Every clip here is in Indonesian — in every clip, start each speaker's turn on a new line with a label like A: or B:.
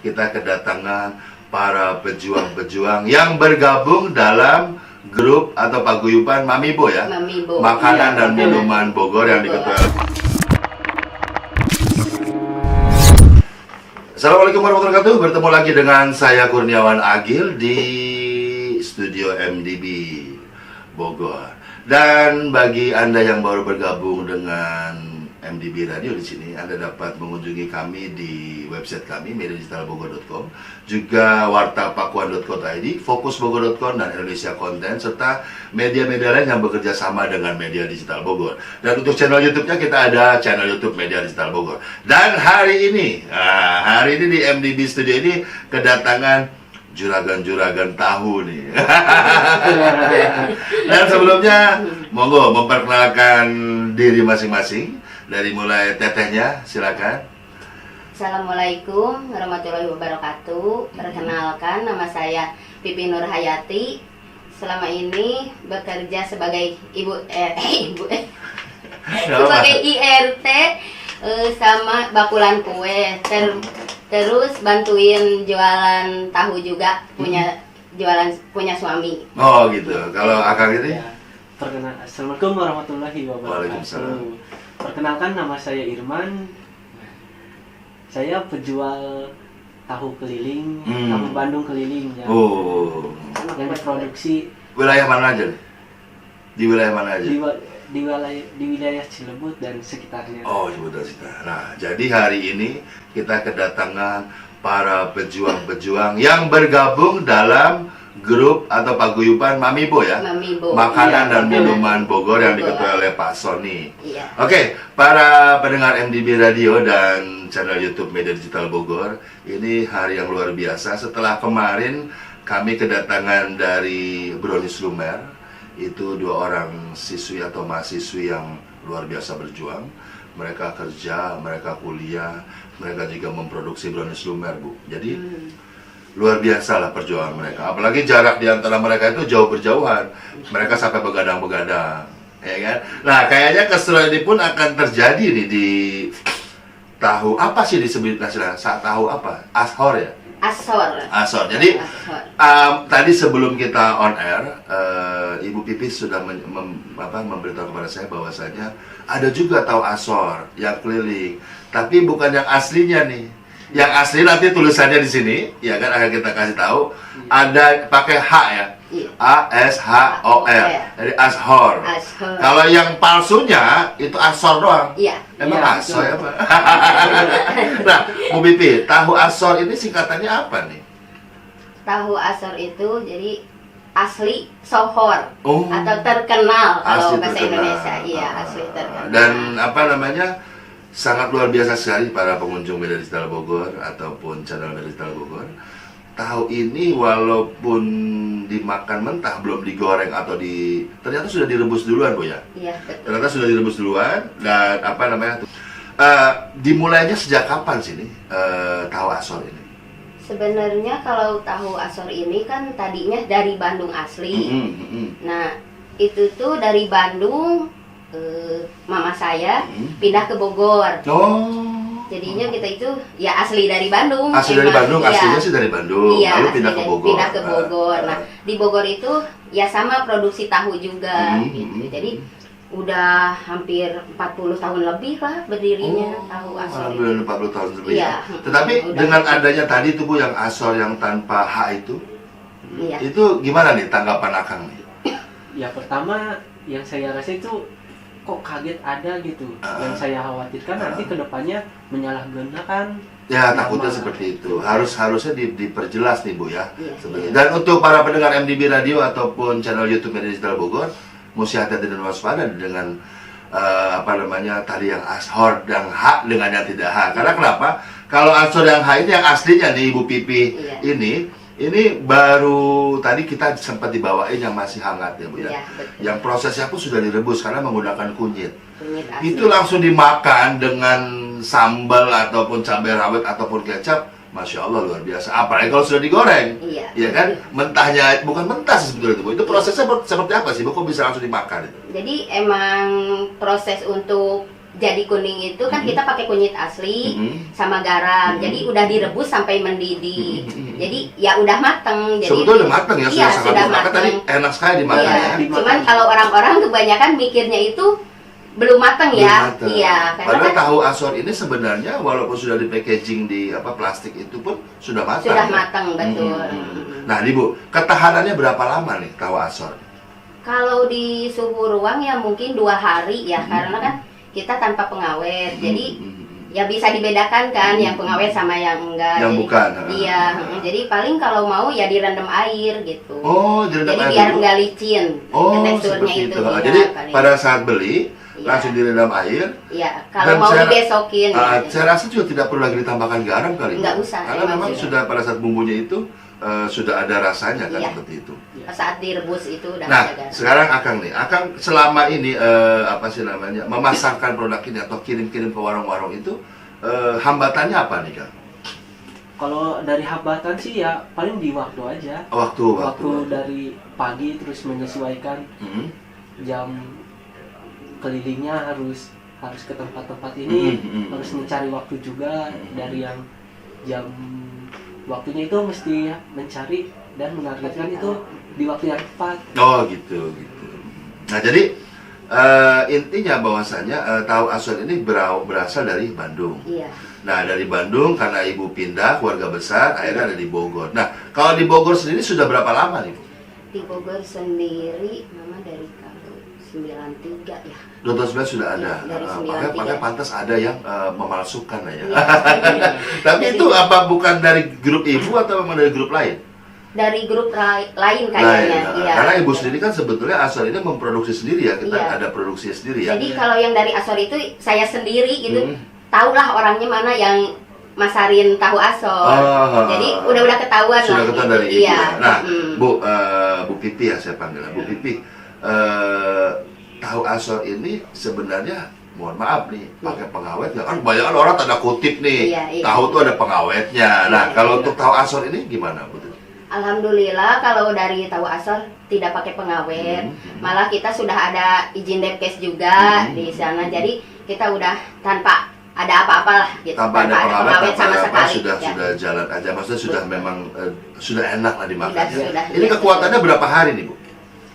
A: kita kedatangan para pejuang-pejuang yang bergabung dalam grup atau paguyuban Mamibo ya,
B: Mamibo.
A: makanan
B: Iya,
A: dan minuman Bogor yang diketuai. Assalamualaikum warahmatullahi wabarakatuh. Bertemu lagi dengan saya Kurniawan Agil di studio MDB Bogor. Dan bagi Anda yang baru bergabung dengan MDB Radio di sini, Anda dapat mengunjungi kami di website kami mediadigitalbogor.com, juga wartapakuan.co.id, fokusbogor.com dan Indonesia Konten, serta media-media lain yang bekerja sama dengan Media Digital Bogor. Dan untuk channel YouTube-nya kita ada channel YouTube Media Digital Bogor. Dan hari ini di MDB Studio ini kedatangan juragan-juragan tahu nih. Dan sebelumnya, monggo memperkenalkan diri masing-masing. Dari mulai tetehnya, silakan.
B: Assalamualaikum warahmatullahi wabarakatuh. Perkenalkan, nama saya Pipi Nur Hayati. Selama ini bekerja sebagai sebagai IRT sama bakulan kue. Terus bantuin jualan tahu juga, punya suami.
A: Oh gitu. Kalau akang ini?
C: Ya, Assalamualaikum warahmatullahi wabarakatuh.
A: Waalaikumsalam.
C: Perkenalkan, nama saya Irman. Saya penjual tahu keliling, tahu Bandung keliling ya.
A: Oh.
C: Yang diproduksi
A: Wilayah mana aja nih? Di wilayah mana aja?
C: di wilayah Cilebut dan sekitarnya.
A: Oh, Cilebut sekitar. Nah, jadi hari ini kita kedatangan para pejuang-pejuang yang bergabung dalam grup atau paguyuban Mamibo ya,
B: Mamibo.
A: makanan
B: Iya,
A: dan
B: makanan.
A: minuman Bogor yang
B: Bogor.
A: diketuai oleh Pak Sony.
B: Iya.
A: Oke, para pendengar MDB Radio dan channel YouTube Media Digital Bogor, ini hari yang luar biasa. Setelah kemarin kami kedatangan dari Brownies Lumer, itu 2 orang siswi atau mahasiswi yang luar biasa berjuang. Mereka kerja, mereka kuliah, mereka juga memproduksi Brownies Lumer, Bu. Jadi luar biasa lah perjuangan mereka. Apalagi jarak di antara mereka itu jauh berjauhan. Mereka sampai begadang-begadang, ya kan? Nah, kayaknya keseruan ini pun akan terjadi nih di tahu apa sih disebut nasional? Saat tahu apa? Ashor ya? Ashor. Jadi tadi sebelum kita on air, Ibu Pipis sudah memberitahu kepada saya bahwasanya ada juga tahu Ashor yang keliling, tapi bukan yang aslinya nih. Yang asli nanti tulisannya di sini, ya kan, akan kita kasih tahu. Ada pakai H ya, A-S-H-O-R, jadi Ashor. Kalau yang palsunya itu Ashor doang.
B: Iya.
A: Emang
C: Iya,
A: Ashor
C: betul.
A: apa? Nah, Bu Bibi, tahu Ashor ini singkatannya apa nih?
B: Tahu Ashor itu jadi asli sohor
A: Oh.
B: atau terkenal kalau
A: Asli
B: bahasa
A: terkenal.
B: Indonesia. Iya, asli terkenal.
A: Dan apa namanya, sangat luar biasa sekali para pengunjung Media Digital Bogor ataupun channel Media Digital Bogor. Tahu ini walaupun dimakan mentah, belum digoreng atau ternyata sudah direbus duluan, Bu ya.
B: Iya, betul.
A: Ternyata sudah direbus duluan. Dan apa namanya, dimulainya sejak kapan sih nih tahu Ashor ini?
B: Sebenarnya kalau tahu Ashor ini kan tadinya dari Bandung asli. Nah, itu tuh dari Bandung, mama saya pindah ke Bogor.
A: Oh.
B: Jadinya kita itu ya asli dari Bandung.
A: Asli dari
B: emang.
A: Bandung,
B: Iya.
A: aslinya sih dari Bandung,
B: Iya,
A: lalu
B: asli
A: pindah ke
B: dari-
A: Bogor.
B: Pindah ke Bogor. Nah, di Bogor itu ya sama produksi tahu juga gitu. Jadi udah hampir 40 tahun lebih lah berdirinya tahu Ashor.
A: Alhamdulillah 40 tahun lebih
B: Iya.
A: ya. Tetapi
B: Udah.
A: dengan adanya tadi itu, Bu, yang Ashor yang tanpa H itu,
B: Iya.
A: itu gimana nih tanggapan Akang nih?
C: Ya, pertama yang saya rasa itu kok kaget ada gitu. Yang saya khawatirkan nanti kedepannya menyalahgunakan.
A: Ya, takutnya
C: nama.
A: seperti itu. Harusnya diperjelas nih, Bu ya.
B: Iya.
A: Sebenarnya. Dan untuk para pendengar MDB Radio ataupun channel YouTube Media Digital Bogor, mesti hati-hati dan waspada dengan tadi yang Ashor yang H dengan yang tidak H. Karena kenapa? Kalau Ashor yang H ini yang aslinya nih, Ibu Pipi,
B: Iya.
A: ini baru tadi kita sempat dibawain yang masih hangat ya, Bu ya.
B: Iya, betul.
A: Yang prosesnya pun sudah direbus karena menggunakan kunyit.
B: Kunyit asli.
A: Itu langsung dimakan dengan sambal ataupun cabai rawit ataupun kecap. Masya Allah, luar biasa. Apalagi kalau sudah digoreng,
B: Iya.
A: ya kan? Mentahnya, bukan mentah sih sebetulnya itu, Bu. Itu prosesnya seperti apa sih, Bu? Kok bisa langsung dimakan itu?
B: Jadi emang proses untuk jadi kuning itu kan kita pakai kunyit asli sama garam. Jadi udah direbus sampai mendidih. Jadi ya udah mateng. Jadi
A: sebetulnya udah mateng ya,
B: iya, sudah
A: mateng. Tadi enak sekali dimakan
B: iya.
A: ya.
B: Cuman kalau orang-orang kebanyakan mikirnya itu belum mateng ya.
A: Belum mateng.
B: Iya, karena
A: Padahal
B: kan
A: tahu asor ini sebenarnya walaupun sudah di packaging di plastik itu pun sudah matang.
B: sudah
A: ya?
B: mateng betul.
A: Nah, nih Bu, ketahanannya berapa lama nih tahu asor?
B: Kalau di suhu ruang ya mungkin 2 hari ya, karena kan kita tanpa pengawet. Jadi ya bisa dibedakan kan yang pengawet sama yang enggak.
A: Yang
B: Jadi,
A: bukan.
B: iya, jadi paling kalau mau ya direndam air gitu.
A: Oh, direndam
B: Jadi
A: air
B: biar
A: dulu?
B: enggak licin.
A: Oh,
B: teksturnya
A: seperti itu.
B: iya,
A: Jadi
B: paling.
A: pada saat beli
B: Iya.
A: langsung direndam air.
B: Iya, kalau
A: Dan
B: mau
A: saya-
B: dibesokin.
A: Saya rasa juga tidak perlu lagi ditambahkan garam kali.
B: Nggak
A: Bu.
B: usah,
A: Karena
B: emang
A: memang sudah pada saat bumbunya itu sudah ada rasanya kan
B: Iya.
A: seperti itu.
B: Saat direbus itu udah
A: Nah,
B: ada garam.
A: sekarang Akang nih, Akang selama ini apa sih namanya memasarkan produk ini atau kirim-kirim ke warung-warung itu hambatannya apa nih Kang?
C: Kalau dari hambatan sih ya paling di waktu aja.
A: Waktu.
C: Dari pagi terus menyesuaikan
A: Hmm.
C: jam kelilingnya harus ke tempat-tempat ini, harus mencari waktu juga dari yang jam waktunya itu mesti mencari dan menargetkan itu di waktu yang tepat.
A: Oh gitu. Nah jadi intinya bahwasanya tahu asor ini berasal dari Bandung.
B: Iya.
A: Nah dari Bandung karena ibu pindah keluarga besar akhirnya ada di Bogor. Nah kalau di Bogor sendiri sudah berapa lama nih Bu?
B: Di Bogor sendiri mama dari tahun 93 ya.
A: 2019 sudah ada.
B: Iya, dari
A: Makanya
B: 93.
A: pantas ada yang memalsukan lah ya.
B: Iya.
A: Tapi
B: Jadi-
A: itu apa bukan dari grup ibu atau memang dari grup lain?
B: Dari grup lain
A: Lain.
B: kayaknya. Iya.
A: Karena ibu sendiri kan sebetulnya asor ini memproduksi sendiri ya. Kita
B: Iya.
A: ada produksi sendiri ya.
B: Jadi kalau yang dari Asor itu saya sendiri gitu,
A: Hmm.
B: tahulah orangnya mana yang masarin tahu Asor.
A: Oh.
B: Jadi udah ketahuan
A: Sudah
B: lah.
A: ketahuan
B: gitu.
A: dari ibu.
B: Iya.
A: Ya. Nah,
B: mm.
A: Bu Pipi ya saya panggil. Bu Pipi, tahu asor ini sebenarnya mohon maaf nih pakai pengawet nggak kan banyak orang tanda kutip nih
B: Iya, iya.
A: tahu tuh ada pengawetnya. Nah
B: Iya,
A: kalau
B: iya.
A: untuk tahu asor ini gimana Bu?
B: Alhamdulillah kalau dari tahu Asor tidak pakai pengawet. Malah kita sudah ada izin Depkes juga di sana. Jadi kita udah tanpa ada apa-apa lah gitu.
A: Tanpa ada pengawet
B: sama
A: tanpa apa
B: sekali.
A: sudah
B: ya.
A: sudah jalan aja. Maksudnya sudah
B: Betul.
A: memang sudah enak lah dimakan.
B: Sudah,
A: Ini
B: iya.
A: kekuatannya berapa hari nih Bu?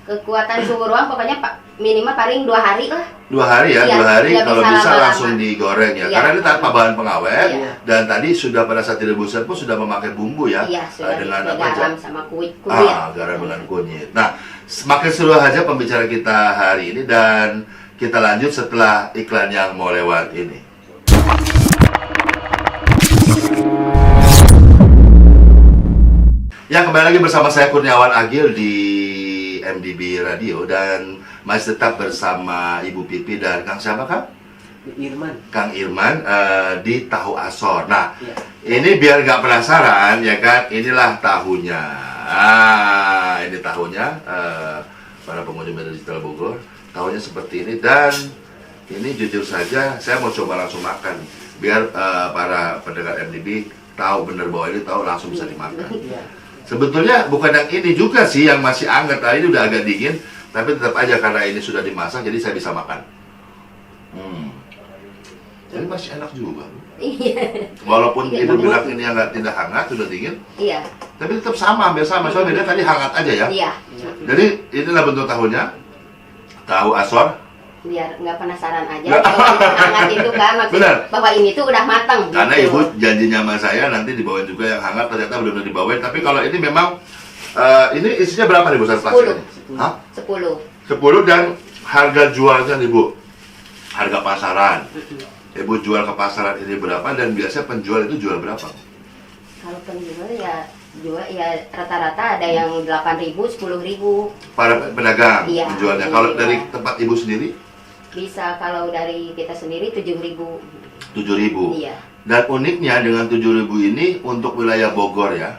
B: Kekuatan suhu ruang pokoknya minimal paling 2 hari lah.
A: 2 hari ya,
B: Iya,
A: 2 hari
B: nggak
A: kalau
B: bisa
A: bisa
B: lama-lama.
A: langsung digoreng ya.
B: Iya.
A: Karena ini tanpa bahan pengawet
B: Iya.
A: dan tadi sudah pada saat direbusan pun sudah memakai bumbu ya.
B: Iya, sudah
A: dengan
B: pakai
A: apa
B: garam
A: aja?
B: sama kunyit.
A: Garam dengan kunyit. Nah, semakin seru aja pembicara kita hari ini dan kita lanjut setelah iklan yang mau lewat ini. Ya, kembali lagi bersama saya Kurniawan Agil di MDB Radio dan masih tetap bersama Ibu Pipi dan Kang siapa Kang?
C: Irman.
A: Kang Irman di Tahu Asor. Nah,
C: Ya.
A: ini biar nggak penasaran ya kan, inilah tahunya. Ini tahunya para pengunjung Media Digital Bogor. Tahunya seperti ini dan ini jujur saja saya mau coba langsung makan biar para pendengar MDB tahu bener bahwa ini tahu langsung bisa dimakan.
C: Iya.
A: Sebetulnya bukan yang ini juga sih yang masih hangat, tadi ini udah agak dingin, tapi tetap aja karena ini sudah dimasak jadi saya bisa makan. Jadi masih enak juga.
B: Iya.
A: Walaupun
B: Iya,
A: ibu
B: lembut.
A: bilang ini yang tidak hangat, sudah dingin,
B: Iya.
A: tapi tetap sama, hampir sama. Soalnya beda tadi hangat aja ya.
B: Iya.
A: Jadi inilah bentuk tahunya, tahu asor.
B: Biar nggak penasaran aja kalau itu hangat itu kan maksudnya
A: Benar.
B: bahwa ini tuh udah matang.
A: Karena
B: gitu.
A: ibu janjinya sama saya nanti dibawain juga yang hangat, ternyata belum dibawain. Tapi kalau ini memang ini isinya berapa nih Bu satu plastik
B: 10.
A: ini? Hah?
B: 10.
A: 10 dan harga jualnya nih Bu, harga pasaran. Ibu jual ke pasaran ini berapa dan biasanya penjual itu jual berapa?
B: Kalau penjual ya jual ya rata-rata ada yang 8.000, 10.000
A: Para pedagang
B: Iya,
A: menjualnya.
B: iya.
A: Kalau dari tempat ibu sendiri
B: bisa, kalau dari kita sendiri 7.000.
A: 7.000.
B: Iya.
A: Dan uniknya dengan 7.000 ini untuk wilayah Bogor ya.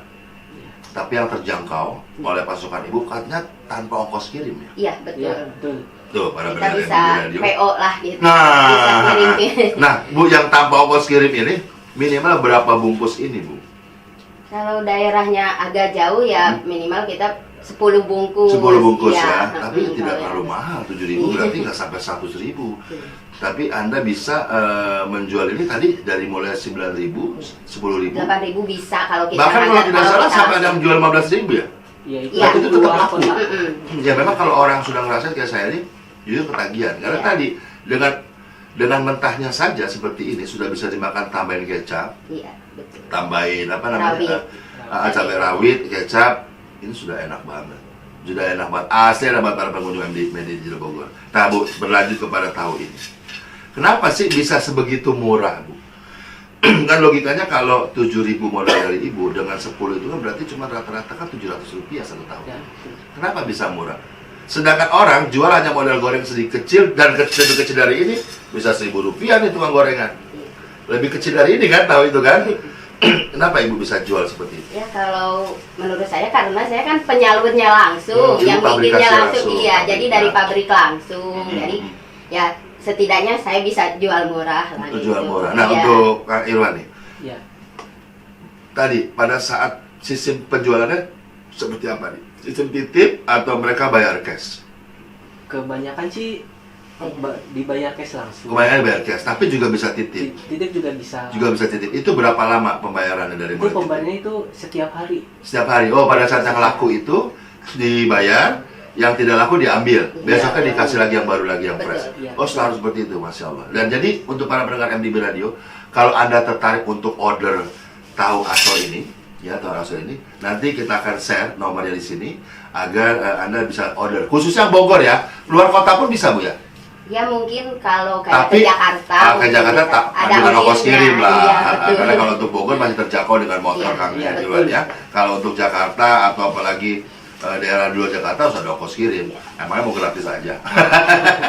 A: Tapi yang terjangkau oleh pasukan ibu katanya tanpa ongkos kirim ya.
B: Iya, betul.
C: Iya, betul.
A: Tuh, para
B: Kita
A: pendengar
B: bisa
A: MDB Radio.
B: PO lah gitu. Bisa
A: Nah,
B: kirim.
A: nah, Bu yang tanpa ongkos kirim ini minimal berapa bungkus ini, Bu?
B: Kalau daerahnya agak jauh ya minimal kita 10 bungkus.
A: 10 bungkus
B: Iya,
A: ya. Tapi tidak
B: kalau
A: terlalu
B: yang-
A: mahal, 7.000 berarti nggak sampai 100.000. Tapi Anda bisa menjual ini tadi dari mulai 9.000, 10.000.
B: 8.000 bisa kalau kita
A: Bahkan kalau tidak salah
B: kita
A: sampai ada yang menjual 15.000 ya.
C: Ya itu,
B: Iya.
A: Itu tetap
C: luar
A: laku.
C: kota.
A: Ya memang kalau orang sudah ngerasain kayak saya ini, jujur ketagihan. Karena
B: Iya.
A: tadi dengan mentahnya saja seperti ini sudah bisa dimakan, tambahin kecap,
B: Iya, betul.
A: tambahin apa namanya,
B: Rawit.
A: cabai rawit, kecap, ini sudah enak banget. Sudah enak banget. Asli ada buat para pengunjung MD Digital Bogor. Nah Bu, berlanjut kepada tahu ini. Kenapa sih bisa sebegitu murah Bu? Kan logikanya kalau 7.000 modal dari Ibu dengan 10 itu kan berarti cuma rata-rata kan 700 rupiah satu tahun.
C: Ya,
A: Kenapa bisa murah? Sedangkan orang jual hanya modal goreng sedikit kecil dan lebih kecil dari ini bisa 1.000 rupiah nih tukang gorengan. Lebih kecil dari ini kan, tahu itu kan? Kenapa Ibu bisa jual seperti itu?
B: Ya kalau menurut saya karena saya kan penyalurnya langsung,
A: Ibu
B: yang bikinnya
A: pabrikasi
B: langsung, iya. Jadi dari
A: Ya.
B: pabrik langsung. Jadi ya setidaknya saya bisa jual murah lah.
A: Untuk
B: gitu.
A: jual murah. Nah
B: Iya.
A: untuk Kang Irwan nih,
C: ya.
A: tadi pada saat sistem penjualannya seperti apa nih? Sistem titip atau mereka bayar cash?
C: Kebanyakan sih dibayar cash langsung.
A: Kebanyakan bayar cash, tapi juga bisa titip.
C: Titip juga bisa.
A: Juga bisa titip. Itu berapa lama pembayarannya dari
C: Itu
A: mulai titip?
C: pembayarannya itu setiap hari.
A: Setiap hari. Oh, pada saat yang laku itu dibayar, yang tidak laku diambil. Besoknya
C: Iya.
A: dikasih lagi yang baru lagi yang
B: Betul,
A: fresh.
C: iya.
A: Oh, selalu seperti itu, Masya Allah. Dan jadi untuk para pendengar MDB Radio, kalau Anda tertarik untuk order tahu asal ini, ya tahu asal ini, nanti kita akan share nomornya di sini agar Anda bisa order. Khususnya Bogor ya, luar kota pun bisa Bu ya.
B: Ya mungkin kalau kayak
A: Tapi
B: ke Jakarta,
A: ke
B: mungkin
A: Jakarta
B: bisa.
A: tak
B: Ada
A: dengan ongkos
B: ongkirnya.
A: kirim lah.
B: Iya, betul.
A: Karena kalau untuk Bogor masih terjangkau dengan motor
B: Iya,
A: Kang
B: iya,
A: Irwan
B: betul.
A: ya. Kalau untuk Jakarta atau apalagi daerah luar Jakarta harus ada ongkos kirim.
B: Iya.
A: Emangnya mau gratis aja.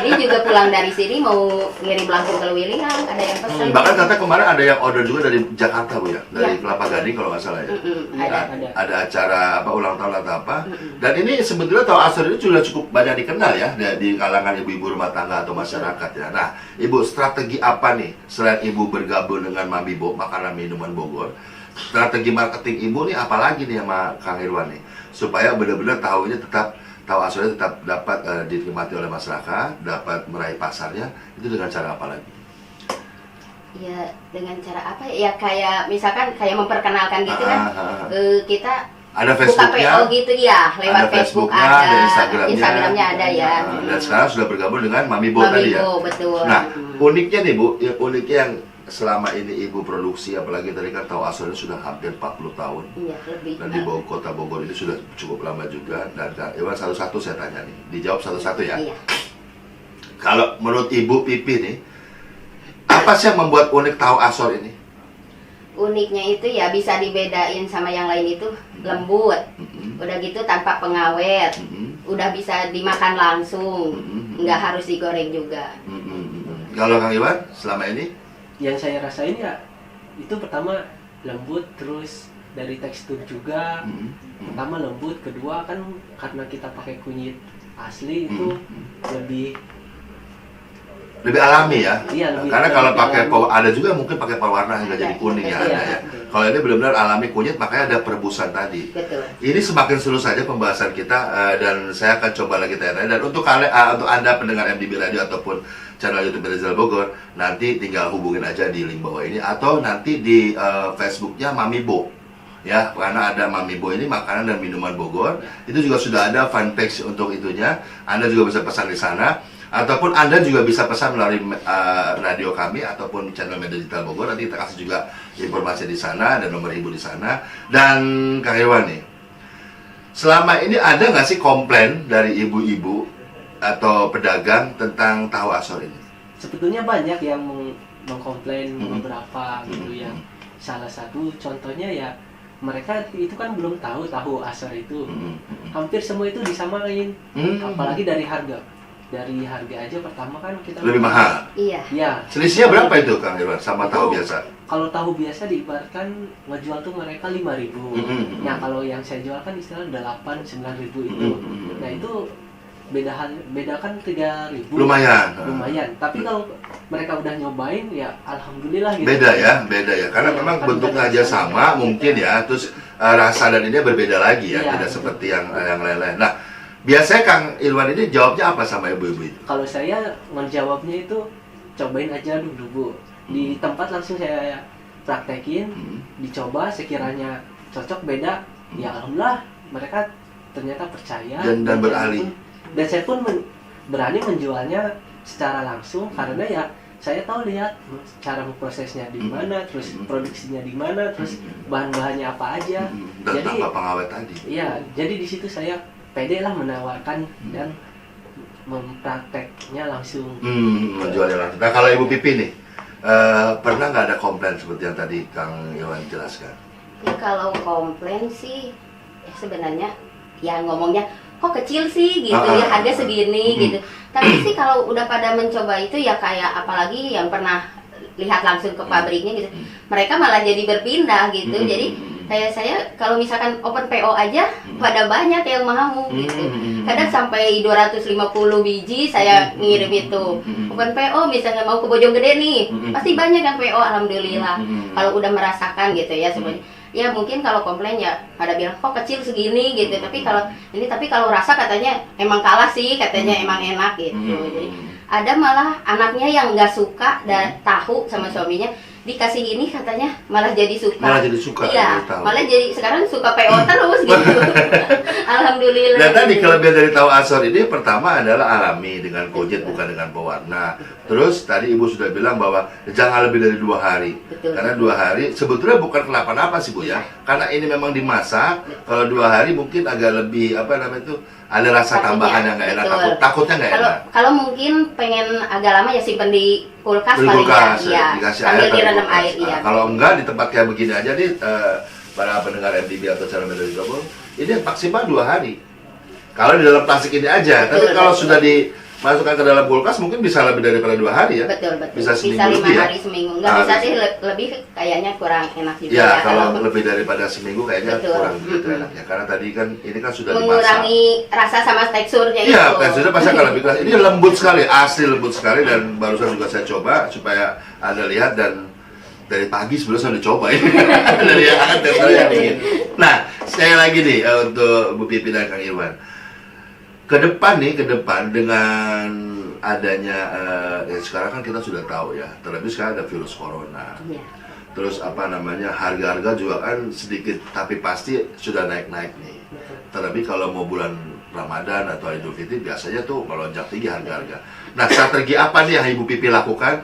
B: Ini juga pulang dari sini mau ngirim langsung ke Lewiliang, ada yang pesan.
A: Bahkan katanya kemarin ada yang order juga dari Jakarta Bu ya, dari
B: Iya.
A: Kelapa Gading kalau nggak salah ya.
B: Ada.
A: Ada acara ulang tahun atau apa. Dan ini sebetulnya tahu asal ini sudah cukup banyak dikenal ya di kalangan ibu-ibu rumah tangga atau masyarakat ya. Nah, Ibu strategi apa nih selain Ibu bergabung dengan Mamibo, makanan minuman Bogor? Strategi marketing Ibu nih apalagi nih sama Kang Irwan nih supaya benar-benar tahu ini tetap tahu asalnya tetap dapat dinikmati oleh masyarakat, dapat meraih pasarnya, itu dengan cara apa lagi?
B: Ya dengan cara apa ya, kayak misalkan kayak memperkenalkan gitu kan, kita
A: Ada
B: buka
A: Facebooknya,
B: PO gitu ya, lewat
A: ada
B: Facebook
A: Facebooknya,
B: ada,
A: ada Instagramnya.
B: ada ya.
A: Dan sekarang sudah bergabung dengan Mamibo tadi ya.
B: Mamibo, betul.
A: Nah, uniknya nih Bu, uniknya yang selama ini Ibu produksi, apalagi tadi kan tahu asalnya sudah hampir 40 tahun.
B: Iya, lebih.
A: Dan di kota Bogor ini sudah cukup lama juga. Dan Kang Irwan satu-satu saya tanya nih, dijawab satu-satu ya.
B: Iya.
A: Kalau menurut Ibu Pipi nih, apa sih yang membuat unik tahu asor ini?
B: Uniknya itu ya bisa dibedain sama yang lain itu lembut. Udah gitu tanpa pengawet. Udah bisa dimakan langsung. Nggak harus digoreng juga.
A: Kalau Kang Irwan selama ini?
C: Yang saya rasain ya itu pertama lembut, terus dari tekstur juga. Pertama lembut, kedua kan karena kita pakai kunyit asli itu
A: lebih alami ya.
C: Iya, lebih
A: Karena kalau
C: lebih
A: pakai
C: alami.
A: ada juga mungkin pakai pewarna hingga jadi kuning ya,
B: betul,
A: ada ya.
C: betul.
A: Kalau ini benar-benar alami kunyit, makanya ada perebusan tadi.
B: Betul.
A: Ini semakin seru saja pembahasan kita dan saya akan coba lagi tanya-tanya. Dan untuk kalian, untuk Anda pendengar MDB Radio ataupun channel YouTube Digital Bogor, nanti tinggal hubungin aja di link bawah ini atau nanti di Facebooknya Mamibo. Ya, karena ada Mamibo ini makanan dan minuman Bogor. Itu juga sudah ada fanpage untuk itunya. Anda juga bisa pesan di sana. Ataupun Anda juga bisa pesan melalui radio kami ataupun channel Media Digital Bogor. Nanti kita kasih juga informasi di sana dan nomor Ibu di sana. Dan Kang Irwan nih, selama ini ada nggak sih komplain dari ibu-ibu atau pedagang tentang tahu asor ini?
C: Sebetulnya banyak yang mengkomplain beberapa gitu ya. Salah satu contohnya ya mereka itu kan belum tahu asor itu. Hampir semua itu disamain. Apalagi dari harga. Dari harga aja pertama kan kita
A: Lebih mahal.
B: Iya.
C: Ya.
A: Selisihnya berapa itu Kang Irwan sama tahu biasa?
C: Kalau tahu biasa diibaratkan ngejual tuh mereka 5.000. Nah, kalau yang saya jual kan istilah 8-9.000 itu. Nah, itu beda kan 3.000.
A: Lumayan.
C: Tapi kalau mereka udah nyobain ya alhamdulillah gitu.
A: Beda ya. Karena
C: Iya,
A: memang
C: kan
A: bentuknya
C: beda
A: aja
C: sama.
A: sama mungkin ya. Terus rasa dan ini berbeda lagi ya,
C: Iya,
A: tidak
C: betul.
A: seperti yang lain-lain. Nah, biasanya Kang Irwan ini jawabnya apa sama ibu-ibu itu?
C: Kalau saya menjawabnya itu cobain aja dulu Bu. Di tempat langsung saya praktekin, dicoba sekiranya cocok beda, ya alhamdulillah mereka ternyata percaya
A: dan beralih.
C: Dan saya pun berani menjualnya secara langsung karena ya saya tahu lihat cara memprosesnya di mana, terus produksinya di mana, terus bahan-bahannya apa aja.
A: Dan
C: Jadi
A: tanpa pengawet tadi.
C: iya, jadi di situ saya pede lah menawarkan dan memprakteknya langsung.
A: Menjualnya langsung. Nah kalau Ibu Pipi nih, pernah nggak ada komplain seperti yang tadi Kang Iwan jelaskan?
B: Ya kalau komplain sih sebenarnya ya ngomongnya kok kecil sih gitu ya, harga segini gitu. Tapi sih kalau udah pada mencoba itu ya kayak apalagi yang pernah lihat langsung ke pabriknya gitu, mereka malah jadi berpindah gitu. Jadi kayak saya kalau misalkan open PO aja pada banyak yang mau gitu. Kadang sampai 250 biji saya ngirim itu. Open PO misalnya mau ke Bojonggede nih, pasti banyak yang PO alhamdulillah. Kalau udah merasakan gitu ya semuanya. Ya mungkin kalau komplain ya pada bilang kok kecil segini gitu, tapi kalau rasa katanya emang kalah sih, katanya emang enak gitu. Jadi ada malah anaknya yang nggak suka dan tahu sama suaminya, dikasih ini katanya malah jadi suka.
A: Malah jadi suka.
B: Iya, malah jadi sekarang suka PO terus gitu. Alhamdulillah.
A: Dan tadi kelebihan dari tahu asor ini pertama adalah alami dengan kojet bukan dengan pewarna. Terus tadi Ibu sudah bilang bahwa jangan lebih dari 2 hari.
B: Betul.
A: Karena 2 hari sebetulnya bukan kenapa-napa sih Bu ya. Karena ini memang dimasak. Kalau 2 hari mungkin agak lebih apa namanya itu, ada rasa
B: Pastinya,
A: tambahan yang nggak enak.
B: betul.
A: Takutnya nggak enak.
B: Kalau mungkin pengen agak lama ya simpen di kulkas
A: Di
B: paling
A: kulkas,
B: ya,
A: dikasih
B: sambil
A: air,
B: direndam
A: kulkas.
B: air iya.
A: Nah, kalau enggak di tempat kayak begini aja nih, para pendengar MTB atau channel Medan Gabung, ini maksimal 2 hari. Kalau di dalam plastik ini aja, tapi
B: Betul,
A: kalau
B: betul.
A: sudah dimasukkan ke dalam kulkas mungkin bisa lebih daripada 2 hari ya.
B: Betul.
A: Bisa seminggu
B: 5
A: lebih ya?
B: hari seminggu. Nggak
A: Nah,
B: bisa
A: bisa.
B: sih lebih kayaknya kurang enak juga
A: Ya,
B: ya.
A: kalau lebih daripada seminggu kayaknya
B: Betul.
A: kurang gitu enaknya. Karena tadi kan ini kan sudah dimasak.
B: mengurangi rasa sama teksturnya itu.
A: Iya, teksturnya pasti akan lebih keras. Ini lembut sekali, asli lembut sekali, dan barusan juga saya coba supaya Anda lihat, dan dari pagi sebelum saya udah coba ya. Dari yang hangat dan saya yang dingin. Nah, saya lagi nih untuk Bu Pipi dan Kang Irwan. Ke depan dengan adanya ya sekarang kan kita sudah tahu ya, terlebih sekarang ada virus corona.
B: Iya.
A: Terus apa namanya, harga-harga juga kan sedikit tapi pasti sudah naik-naik nih. Terlebih kalau mau bulan Ramadan atau Idul Fitri biasanya tuh melonjak tinggi harga-harga. Nah, strategi apa nih yang Ibu Pipi lakukan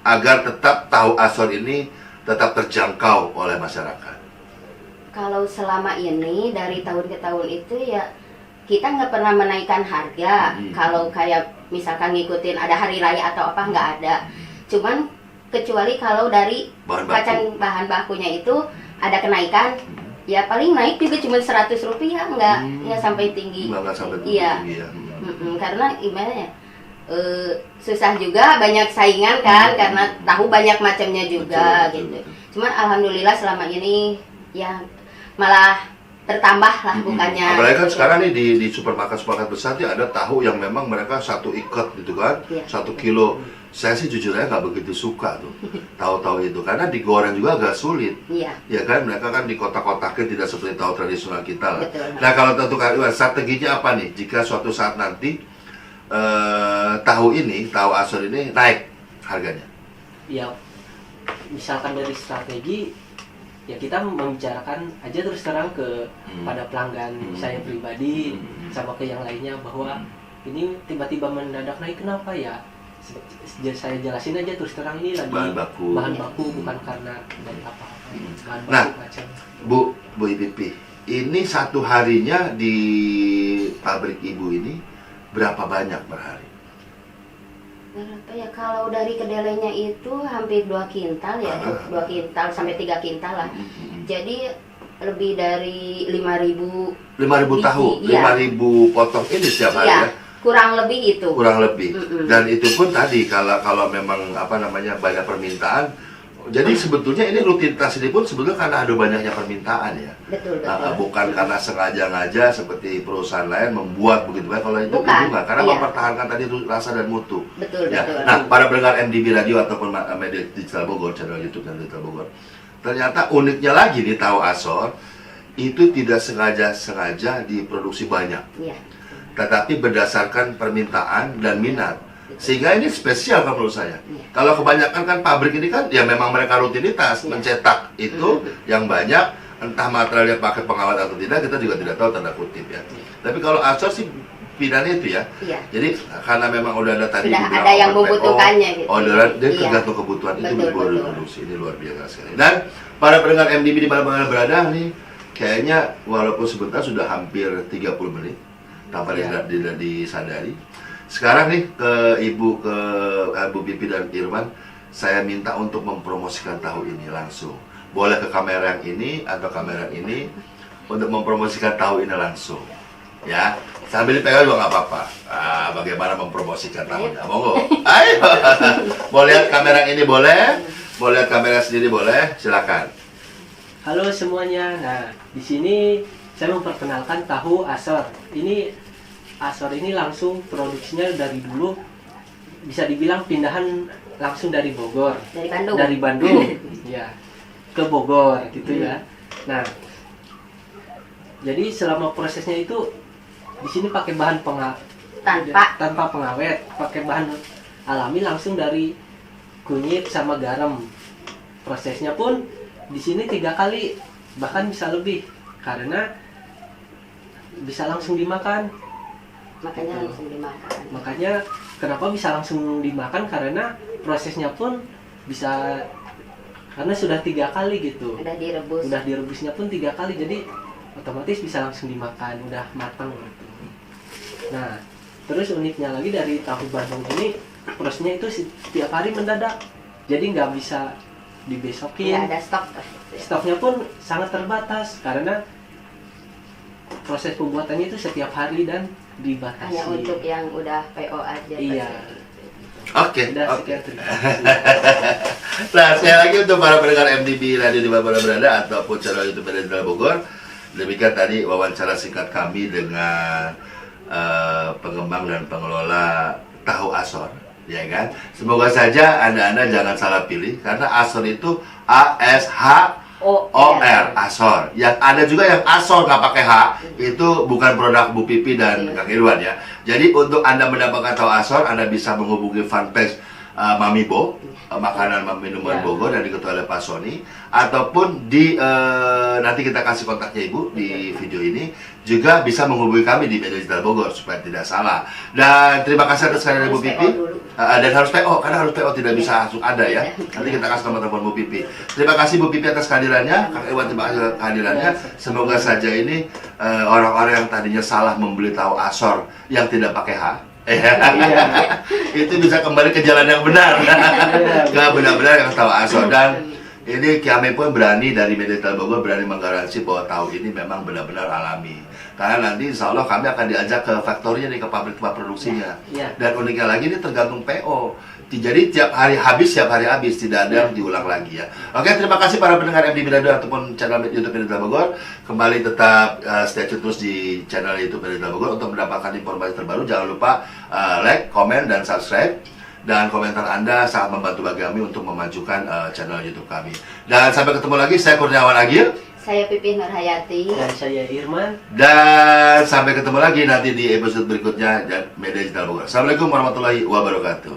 A: agar tetap tahu asor ini tetap terjangkau oleh masyarakat?
B: Kalau selama ini dari tahun ke tahun itu ya kita nggak pernah menaikkan harga. Kalau kayak misalkan ngikutin ada hari raya atau apa, nggak ada. Cuman kecuali kalau dari bahan bakunya itu ada kenaikan, ya paling naik juga cuma 100 rupiah, nggak sampai tinggi.
A: Nggak sampai tinggi
B: Iya.
A: ya.
B: Karena gimana ya, susah juga, banyak saingan kan, karena tahu banyak macamnya juga
A: Betul,
B: gitu.
A: betul.
B: Cuman alhamdulillah selama ini ya malah bertambah lah bukannya.
A: Apalagi kan sekarang nih di supermarket besar nih ada tahu yang memang mereka 1 ikat gitu kan,
B: Iya.
A: 1 kilo. Saya sih jujur aja nggak begitu suka tuh tahu-tahu itu, karena digoreng juga agak sulit.
B: Iya.
A: Ya kan, mereka kan di kotak-kotakin tidak seperti tahu tradisional kita lah.
B: Betul.
A: Nah, kalau tentu Kang Iwan, strateginya apa nih jika suatu saat nanti tahu asor ini naik harganya?
C: Ya misalkan dari strategi, ya kita membicarakan aja terus terang pada pelanggan saya pribadi sama ke yang lainnya bahwa ini tiba-tiba mendadak naik, kenapa ya? Saya jelasin aja terus terang, ini lagi
A: Bahan baku.
C: bukan karena dari apa-apa, bahan baku
A: Nah,
C: macam.
A: Bu Pipi, ini satu harinya di pabrik Ibu ini berapa banyak per hari?
B: Berapa ya, kalau dari kedelainya itu hampir 2 kintal ya, 2 kintal sampai 3 kintal lah. Jadi lebih dari 5.000
A: tahu,
B: iya.
A: 5.000 potong ini setiap hari
B: Iya,
A: ya?
B: kurang lebih itu.
A: Kurang lebih. Dan itu pun tadi kalau memang apa namanya banyak permintaan. Jadi sebetulnya ini rutinitas ini pun sebetulnya karena ada banyaknya permintaan ya.
B: Betul.
A: Bukan karena sengaja seperti perusahaan lain membuat begitu kan. Kalau itu
B: Bukan,
A: enggak, karena
B: iya.
A: mempertahankan tadi rasa dan mutu.
B: Betul.
A: Nah, para pendengar MDB Radio ataupun media digital Bogor, channel YouTube dan digital Bogor, ternyata uniknya lagi nih tahu asor itu tidak sengaja diproduksi banyak,
B: Iya.
A: tetapi berdasarkan permintaan dan minat. Sehingga ini spesial kalau menurut saya.
B: Iya.
A: Kalau kebanyakan kan pabrik ini kan ya memang mereka rutinitas
B: Iya.
A: mencetak itu yang banyak, entah material yang pakai pengawet atau tidak kita juga tidak tahu, tanda kutip ya. Tapi kalau Asor sih pidana itu ya.
B: Iya.
A: Jadi karena memang udah ada tadi
B: Sudah
A: dibilang
B: ada yang
A: order PO,
B: membutuhkannya gitu.
A: orderan dia
B: Iya.
A: tergantung kebutuhan itu
B: Betul,
A: baru
B: betul.
A: diproduksi. Ini luar biasa sekali. Dan para pendengar MDB di mana-mana berada nih, kayaknya walaupun sebentar sudah hampir 30 menit tanpa
C: Iya.
A: tidak disadari. Sekarang nih ke Bu Pipi dan Irwan, saya minta untuk mempromosikan tahu ini langsung. Boleh ke kamera yang ini atau kamera yang ini untuk mempromosikan tahu ini langsung. Ya, sambil dipegang juga nggak apa-apa. Bagaimana mempromosikan tahunya? Monggo. Ayo. Mau lihat kamera yang ini boleh, mau lihat kamera sendiri boleh, silakan.
C: Halo semuanya. Nah, di sini saya memperkenalkan tahu Asor. Ini Asor ini langsung produksinya dari dulu bisa dibilang pindahan langsung dari Bogor.
B: Dari Bandung.
C: Dari Bandung, ya, ke Bogor gitu ya. Nah, jadi selama prosesnya itu di sini pakai bahan tanpa pengawet, pakai bahan alami langsung dari kunyit sama garam. Prosesnya pun di sini 3 kali, bahkan bisa lebih, karena bisa langsung dimakan.
B: Makanya langsung dimakan.
C: Makanya kenapa bisa langsung dimakan, karena prosesnya pun bisa, karena sudah 3 kali gitu.
B: Udah direbus.
C: Udah direbusnya pun 3 kali, jadi otomatis bisa langsung dimakan, udah matang gitu. Nah, terus uniknya lagi dari tahu Bandung ini, prosesnya itu setiap hari mendadak, jadi nggak bisa dibesokin.
B: Nggak ada stok.
C: Stoknya pun sangat terbatas karena proses pembuatannya itu setiap hari dan dibatasi.
B: Hanya untuk yang udah PO aja.
C: Iya.
A: Oke.
C: Udah
A: Oke.
C: sekian, terima kasih.
A: Nah, sekali lagi untuk para pendengar MDB Radio di mana berada ataupun channel YouTube dari Bogor, demikian tadi wawancara singkat kami dengan pengembang dan pengelola tahu Asor, ya kan? Semoga saja anda jangan salah pilih karena Asor itu ASHOR, Asor. Yang ada juga yang Asor nggak pakai H, itu bukan produk Bu Pipi dan Kang Irwan ya. Jadi untuk anda mendapatkan tahu Asor, anda bisa menghubungi fanpage Mamibo, makanan minuman
C: Ya.
A: Bogor yang diketuai oleh Pak Sony, ataupun di nanti kita kasih kontaknya Ibu di video ini, juga bisa menghubungi kami di Media Digital Bogor supaya tidak salah. Dan terima kasih atas kehadiran Bu
B: Harus
A: Pipi.
B: PO dulu.
A: Dan harus PO, karena harus PO tidak bisa langsung ada ya. Nanti kita kasih nomor telepon Bu Pipi. Terima kasih Bu Pipi atas kehadirannya, Kang Iwan terima kasih atas kehadirannya. Semoga saja ini orang-orang yang tadinya salah membeli tahu Asor yang tidak pakai H, itu bisa kembali ke jalan yang benar. Ke benar-benar yang tahu Asor. Dan ini kami pun berani dari Media Digital Bogor berani menggaransi bahwa tahu ini memang benar-benar alami. Karena nanti insya Allah kami akan diajak ke faktorinya nih, ke pabrik tempat produksinya.
C: Ya.
A: Dan uniknya lagi ini tergantung PO. Jadi tiap hari habis, tidak ada yang diulang lagi ya. Oke, terima kasih para pendengar MDB Radio ataupun channel YouTube Media Digital Bogor. Kembali tetap stay tune terus di channel YouTube Media Digital Bogor untuk mendapatkan informasi terbaru. Jangan lupa like, komen, dan subscribe. Dan komentar Anda sangat membantu bagi kami untuk memajukan channel YouTube kami. Dan sampai ketemu lagi, saya Kurniawan Agil.
B: Saya Pipi Nurhayati.
C: Dan saya Irman.
A: Dan sampai ketemu lagi nanti di episode berikutnya Media Digital Bogor. Assalamualaikum warahmatullahi wabarakatuh.